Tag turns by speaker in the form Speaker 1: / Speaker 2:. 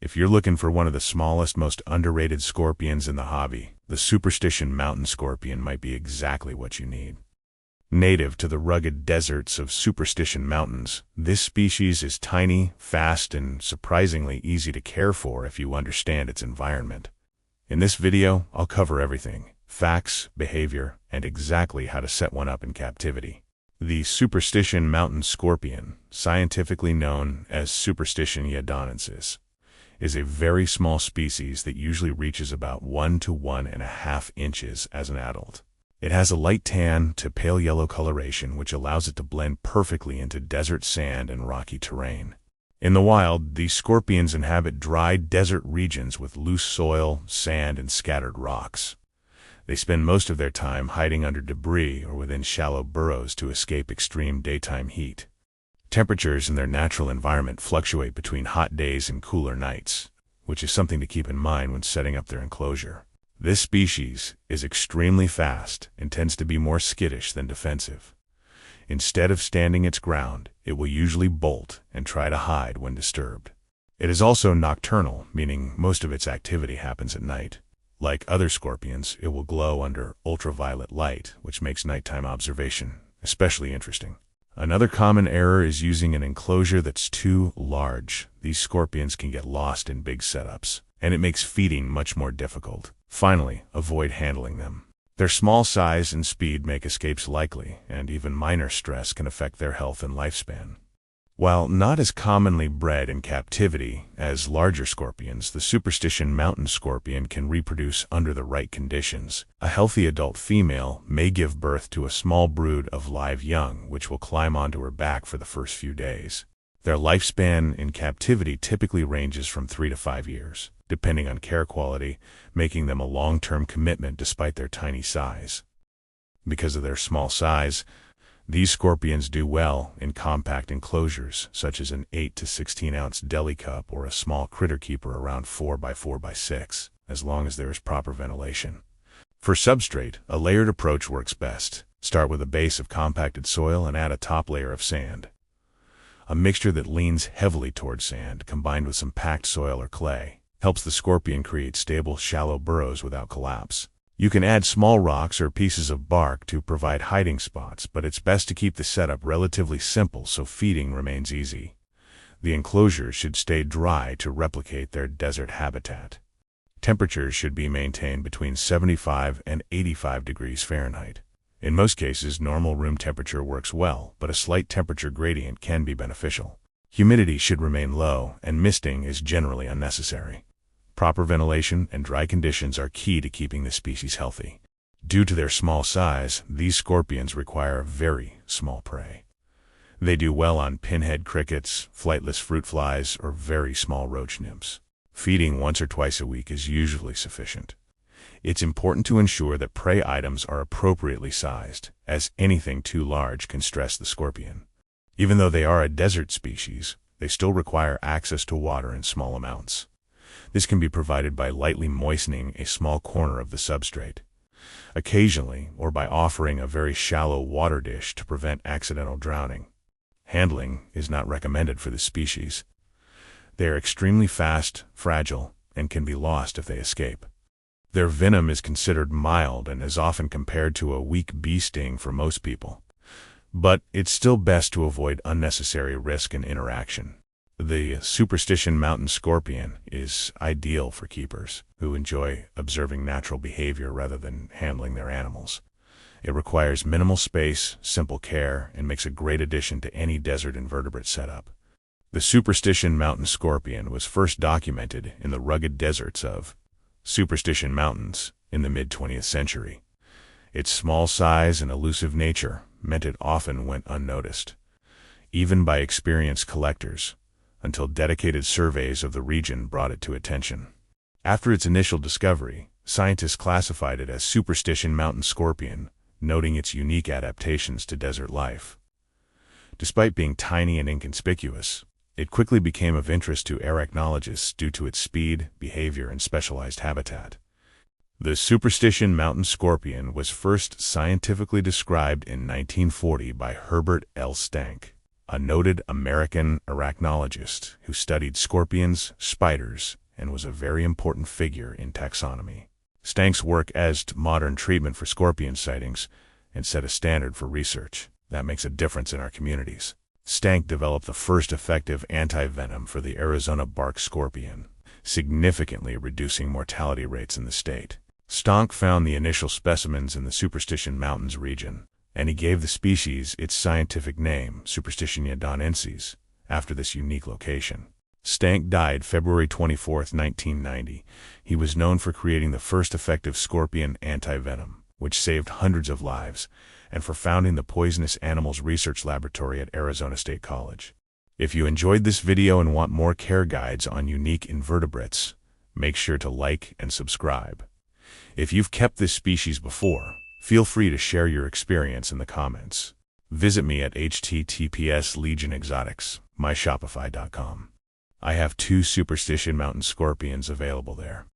Speaker 1: If you're looking for one of the smallest, most underrated scorpions in the hobby, the Superstition Mountain Scorpion might be exactly what you need. Native to the rugged deserts of Superstition Mountains, this species is tiny, fast, and surprisingly easy to care for if you understand its environment. In this video, I'll cover everything: facts, behavior, and exactly how to set one up in captivity. The Superstition Mountain Scorpion, scientifically known as Superstition Mountains, is a very small species that usually reaches about 1 to 1.5 inches as an adult. It has a light tan to pale yellow coloration, which allows it to blend perfectly into desert sand and rocky terrain. In the wild, these scorpions inhabit dry desert regions with loose soil, sand, and scattered rocks. They spend most of their time hiding under debris or within shallow burrows to escape extreme daytime heat. Temperatures in their natural environment fluctuate between hot days and cooler nights, which is something to keep in mind when setting up their enclosure. This species is extremely fast and tends to be more skittish than defensive. Instead of standing its ground, it will usually bolt and try to hide when disturbed. It is also nocturnal, meaning most of its activity happens at night. Like other scorpions, it will glow under ultraviolet light, which makes nighttime observation especially interesting. Another common error is using an enclosure that's too large. These scorpions can get lost in big setups, and it makes feeding much more difficult. Finally, avoid handling them. Their small size and speed make escapes likely, and even minor stress can affect their health and lifespan. While not as commonly bred in captivity as larger scorpions, the Superstition Mountain Scorpion can reproduce under the right conditions. A healthy adult female may give birth to a small brood of live young, which will climb onto her back for the first few days. Their lifespan in captivity typically ranges from 3 to 5 years, depending on care quality, making them a long-term commitment despite their tiny size. Because of their small size, these scorpions do well in compact enclosures, such as an 8 to 16 ounce deli cup or a small critter keeper around 4 by 4 by 6, as long as there is proper ventilation. For substrate, a layered approach works best. Start with a base of compacted soil and add a top layer of sand. A mixture that leans heavily towards sand, combined with some packed soil or clay, helps the scorpion create stable, shallow burrows without collapse. You can add small rocks or pieces of bark to provide hiding spots, but it's best to keep the setup relatively simple so feeding remains easy. The enclosures should stay dry to replicate their desert habitat. Temperatures should be maintained between 75 and 85 degrees Fahrenheit. In most cases, normal room temperature works well, but a slight temperature gradient can be beneficial. Humidity should remain low, and misting is generally unnecessary. Proper ventilation and dry conditions are key to keeping the species healthy. Due to their small size, these scorpions require very small prey. They do well on pinhead crickets, flightless fruit flies, or very small roach nymphs. Feeding once or twice a week is usually sufficient. It's important to ensure that prey items are appropriately sized, as anything too large can stress the scorpion. Even though they are a desert species, they still require access to water in small amounts. This can be provided by lightly moistening a small corner of the substrate, occasionally, or by offering a very shallow water dish to prevent accidental drowning. Handling is not recommended for this species. They are extremely fast, fragile, and can be lost if they escape. Their venom is considered mild and is often compared to a weak bee sting for most people. But it's still best to avoid unnecessary risk and interaction. The Superstition Mountain Scorpion is ideal for keepers who enjoy observing natural behavior rather than handling their animals. It requires minimal space, simple care, and makes a great addition to any desert invertebrate setup. The Superstition Mountain Scorpion was first documented in the rugged deserts of Superstition Mountains in the mid-20th century. Its small size and elusive nature meant it often went unnoticed, even by experienced collectors, until dedicated surveys of the region brought it to attention. After its initial discovery, scientists classified it as Superstition Mountain Scorpion, noting its unique adaptations to desert life. Despite being tiny and inconspicuous, it quickly became of interest to arachnologists due to its speed, behavior, and specialized habitat. The Superstition Mountain Scorpion was first scientifically described in 1940 by Herbert L. Stank. a noted American arachnologist who studied scorpions, spiders, and was a very important figure in taxonomy. Stank's work as modern treatment for scorpion sightings and set a standard for research that makes a difference in our communities. Stank developed the first effective anti-venom for the Arizona bark scorpion, significantly reducing mortality rates in the state. Stank found the initial specimens in the Superstition Mountains region, and he gave the species its scientific name, Superstition Mountains, after this unique location. Stank died February 24, 1990. He was known for creating the first effective scorpion anti-venom, which saved hundreds of lives, and for founding the Poisonous Animals Research Laboratory at Arizona State College. If you enjoyed this video and want more care guides on unique invertebrates, make sure to like and subscribe. If you've kept this species before, feel free to share your experience in the comments. Visit me at https://legionexotics, myshopify.com. I have 2 Superstition Mountain Scorpions available there.